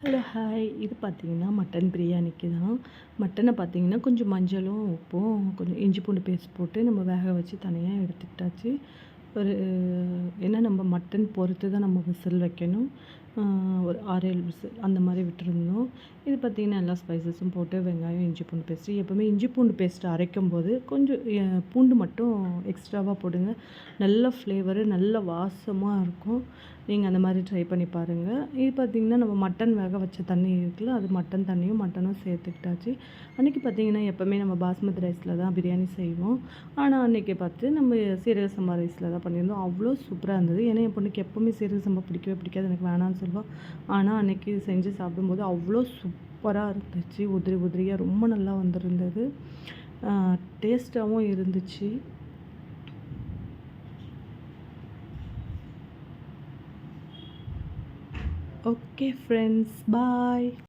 Hello hi. இது பார்த்தீங்கன்னா mutton பிரியாணிக்கு தான். மட்டனை பார்த்தீங்கன்னா கொஞ்சம் மஞ்சளும், உப்பும், கொஞ்சம் இஞ்சி பூண்டு பேஸ்ட் போட்டு நம்ம வேக வச்சு தனியா எடுத்துக்கிட்டாச்சு. ஒரு ஏன்னா நம்ம மட்டன் பொறுத்து தான் நம்ம விசில் வைக்கணும். அ ஒரு 6, 7 விசில் அந்த மாரி விட்டுருந்தோம். இது பார்த்தீங்கன்னா எல்லா ஸ்பைசஸும் போட்டு வெங்காயம், இஞ்சி பூண்டு பேஸ்ட்டு எப்பவுமே இஞ்சி பூண்டு பேஸ்ட் அரைக்கும்போது கொஞ்சம் பூண்டு மட்டும் எக்ஸ்ட்ராவா போடுங்க. நல்ல ஃப்ளேவரு, நல்ல வாசமா இருக்கும். நீங்க அந்த மாரி ட்ரை பண்ணி பாருங்க. இது பார்த்தீங்கன்னா, நம்ம மட்டன் வேக வச்ச தண்ணி இருக்குல்ல, அது மட்டன் தண்ணியும், மட்டனும் சேர்த்துக்கிட்டாச்சு. அன்னைக்கு பார்த்தீங்கன்னா, எப்பவுமே நம்ம பாஸ்மதி ரைஸ்ல தான் பிரியாணி செய்வோம். ஆனா, அன்னைக்கு பார்த்து நம்ம சீரக சம்பா ரைஸ்ல தான் பண்ணியிருந்தோம். அவ்வளோ சூப்பரா இருந்தது. ஏன்னா, என் பொண்ணுக்கு எப்பவுமே சீரக சம்பா பிடிக்கவே பிடிக்காது. எனக்கு வேணான்னு சொல்லுவா. ஆனா, அன்னைக்கு செஞ்சு சாப்பிடும்போது அவ்வளோ சூப்பரா இருந்துச்சு. உதிரி உதிரியா ரொம்ப நல்லா வந்திருந்தது. அ டேஸ்ட்டாவும் இருந்துச்சு. ஓகே ஃப்ரெண்ட்ஸ், பாய்.